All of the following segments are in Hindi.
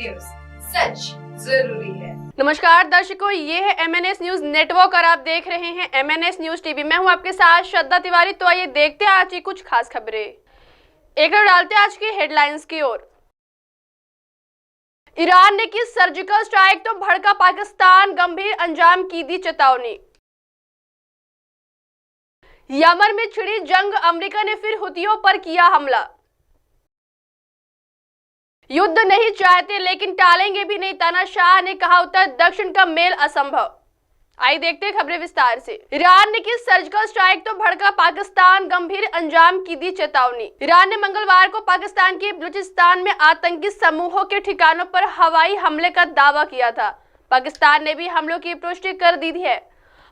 न्यूज, सच जरूरी है। नमस्कार दर्शकों, ये है MNS न्यूज नेटवर्क और आप देख रहे हैं MNS न्यूज टीवी। मैं हूं आपके साथ श्रद्धा तिवारी। तो आइए देखते हैं आज की कुछ खास खबरें। एक नजर डालते हैं आज की हेडलाइंस की ओर। ईरान ने की सर्जिकल स्ट्राइक तो भड़का पाकिस्तान, गंभीर अंजाम की दी चेतावनी। यमन में छिड़ी जंग, अमेरिका ने फिर हुतियों पर किया हमला। युद्ध नहीं चाहते लेकिन टालेंगे भी नहीं, तानाशाह ने कहा उत्तर दक्षिण का मेल असंभव। आइए देखते हैं खबरें विस्तार से। ईरान ने की सर्जिकल स्ट्राइक तो भड़का पाकिस्तान, गंभीर अंजाम की दी चेतावनी। ईरान ने मंगलवार को पाकिस्तान के बलूचिस्तान में आतंकी समूहों के ठिकानों पर हवाई हमले का दावा किया था। पाकिस्तान ने भी हमलों की पुष्टि कर दी है।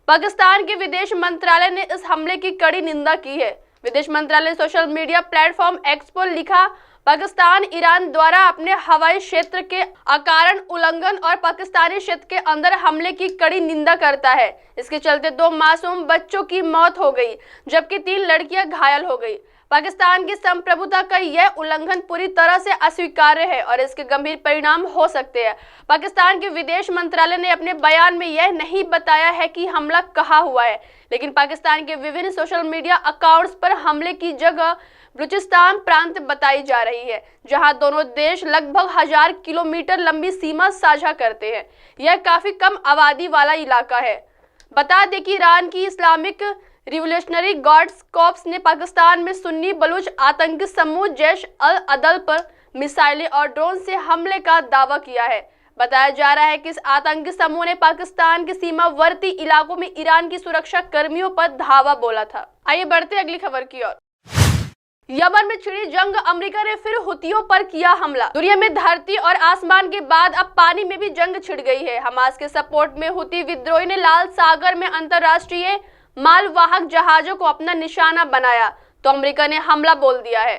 पाकिस्तान के विदेश मंत्रालय ने इस हमले की कड़ी निंदा की है। विदेश मंत्रालय ने सोशल मीडिया प्लेटफॉर्म एक्स पर लिखा, पाकिस्तान ईरान द्वारा अपने हवाई क्षेत्र के अकारण उल्लंघन और पाकिस्तानी क्षेत्र के अंदर हमले की कड़ी निंदा करता है। इसके चलते 2 मासूम बच्चों की मौत हो गई जबकि 3 लड़कियां घायल हो गई। पाकिस्तान की संप्रभुता का यह उल्लंघन पूरी तरह से अस्वीकार्य है और इसके गंभीर परिणाम हो सकते हैं। पाकिस्तान के विदेश मंत्रालय ने अपने बयान में यह नहीं बताया है कि हमला कहाँ हुआ है, लेकिन पाकिस्तान के विभिन्न सोशल मीडिया अकाउंट्स पर हमले की जगह बलूचिस्तान प्रांत बताई जा रही है, जहां दोनों देश लगभग 1000 किलोमीटर लंबी सीमा साझा करते हैं। यह काफी कम आबादी वाला इलाका है। बता दें कि ईरान की इस्लामिक रिवोल्यूशनरी गार्ड्स कॉर्प्स ने पाकिस्तान में सुन्नी बलूच आतंकी समूह जैश अल अदल पर मिसाइलें और ड्रोन से हमले का दावा किया है। बताया जा रहा है कि इस आतंकी समूह ने पाकिस्तान के सीमावर्ती इलाकों में ईरान की सुरक्षा कर्मियों पर धावा बोला था। आइए बढ़ते अगली खबर की ओर। यमन में छिड़ी जंग, अमेरिका ने फिर हुतियों पर किया हमला। दुनिया में धरती और आसमान के बाद अब पानी में भी जंग छिड़ गई है। हमास के सपोर्ट में हुती विद्रोही ने लाल सागर में अंतरराष्ट्रीय मालवाहक जहाजों को अपना निशाना बनाया तो अमेरिका ने हमला बोल दिया है।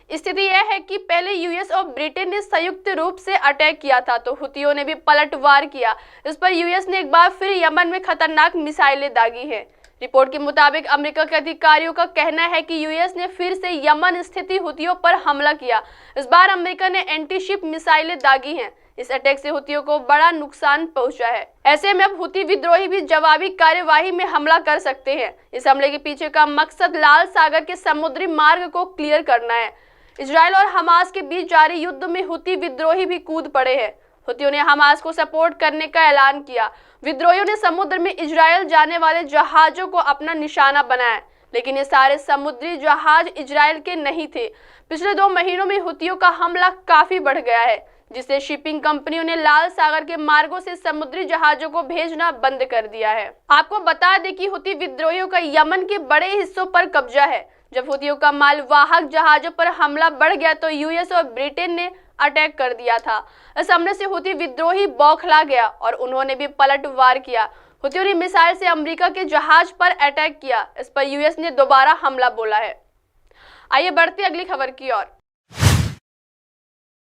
स्थिति यह है कि पहले यूएस और ब्रिटेन ने संयुक्त रूप से अटैक किया था तो हुतियों ने भी पलटवार किया। इस पर यूएस ने एक बार फिर यमन में खतरनाक मिसाइलें दागी हैं। रिपोर्ट के मुताबिक अमेरिका के अधिकारियों का कहना है कि यूएस ने फिर से यमन स्थित हुतियों पर हमला किया। इस बार अमेरिका ने एंटीशिप मिसाइलें दागी हैं। इस अटैक से हुतियों को बड़ा नुकसान पहुंचा है। ऐसे में अब हुती विद्रोही भी जवाबी कार्यवाही में हमला कर सकते हैं। इस हमले के पीछे का मकसद लाल सागर के समुद्री मार्ग को क्लियर करना है। इजराइल और हमास के बीच जारी युद्ध में हुती विद्रोही भी कूद पड़े हैं। हुतियों ने हमास को सपोर्ट करने का ऐलान किया। विद्रोहियों ने समुद्र में इजराइल जाने वाले जहाजों को अपना निशाना बनाया, लेकिन ये सारे समुद्री जहाज इजराइल के नहीं थे। पिछले 2 महीनों में हुतियों का हमला काफी बढ़ गया है, जिससे शिपिंग कंपनियों ने लाल सागर के मार्गों से समुद्री जहाजों को भेजना बंद कर दिया है। आपको बता दें कि हुती विद्रोहियों का यमन के बड़े हिस्सों पर कब्जा है। जब हुतियों का मालवाहक जहाजों पर हमला बढ़ गया तो यूएस और ब्रिटेन ने अटैक कर दिया था। इस हमले से हुती विद्रोही बौखला गया और उन्होंने भी पलटवार किया। हुतियों ने मिसाइल से अमेरिका के जहाज पर अटैक किया। इस पर यूएस ने दोबारा हमला बोला है। आइए बढ़ते अगली खबर की ओर।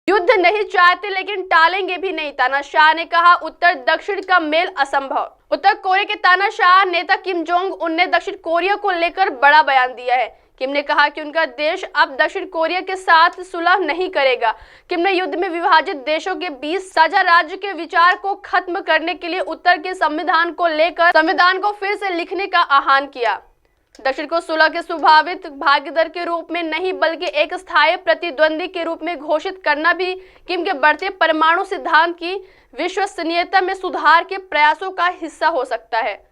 युद्ध नहीं चाहते लेकिन टालेंगे भी नहीं, तानाशाह ने कहा उत्तर दक्षिण का मेल असंभव। उत्तर कोरिया के तानाशाह नेता किम जोंग उन ने दक्षिण कोरिया को लेकर बड़ा बयान दिया है। किम ने कहा कि उनका देश अब दक्षिण कोरिया के साथ सुलह नहीं करेगा। किम ने युद्ध में विभाजित देशों के बीच साझा राज्य के विचार को खत्म करने के लिए उत्तर के संविधान को लेकर संविधान को फिर से लिखने का आह्वान किया। दक्षिण को सुलह के संभावित भागीदार के रूप में नहीं बल्कि एक स्थायी प्रतिद्वंदी के रूप में घोषित करना भी किम के बढ़ते परमाणु सिद्धांत की विश्वसनीयता में सुधार के प्रयासों का हिस्सा हो सकता है।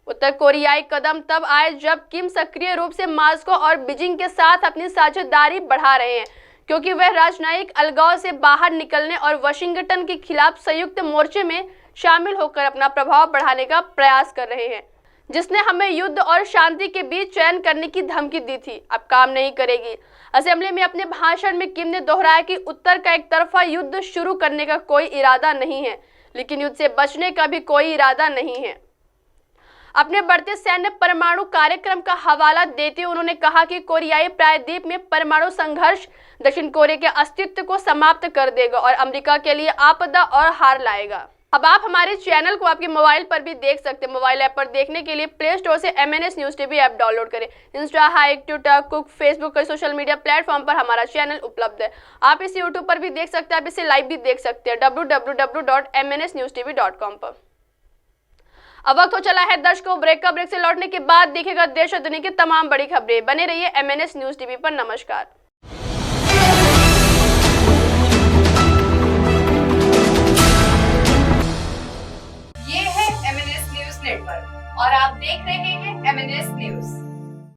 उत्तर कोरियाई कदम तब आए जब किम सक्रिय रूप से मॉस्को और बीजिंग के साथ अपनी साझेदारी बढ़ा रहे हैं, क्योंकि वह राजनयिक अलगाव से बाहर निकलने और वाशिंगटन के खिलाफ संयुक्त मोर्चे में शामिल होकर अपना प्रभाव बढ़ाने का प्रयास कर रहे हैं, जिसने हमें युद्ध और शांति के बीच चयन करने की धमकी दी थी, अब काम नहीं करेगी। असेंबली में अपने भाषण में किम ने दोहराया कि उत्तर का एक तरफा युद्ध शुरू करने का कोई इरादा नहीं है, लेकिन युद्ध से बचने का भी कोई इरादा नहीं है। अपने बढ़ते सैन्य परमाणु कार्यक्रम का हवाला देते हुए उन्होंने कहा कि कोरियाई प्रायद्वीप में परमाणु संघर्ष दक्षिण कोरिया के अस्तित्व को समाप्त कर देगा और अमेरिका के लिए आपदा और हार लाएगा। अब आप हमारे चैनल को आपके मोबाइल पर भी देख सकते हैं। मोबाइल ऐप पर देखने के लिए प्ले स्टोर से MNS news TV app download करें। इंस्टा, हाइक, ट्विटर, कुक, फेसबुक कई सोशल मीडिया प्लेटफॉर्म पर हमारा चैनल उपलब्ध है। आप इसे यूट्यूब पर भी देख सकते हैं। आप इसे लाइव भी देख सकते हैं www.mnsnewstv.com पर। अब वक्त हो चला है दर्शकों ब्रेक का। ब्रेक से लौटने के बाद देखेगा देश और दुनिया की तमाम बड़ी खबरें। बने रहिए MNS न्यूज टीवी पर। नमस्कार।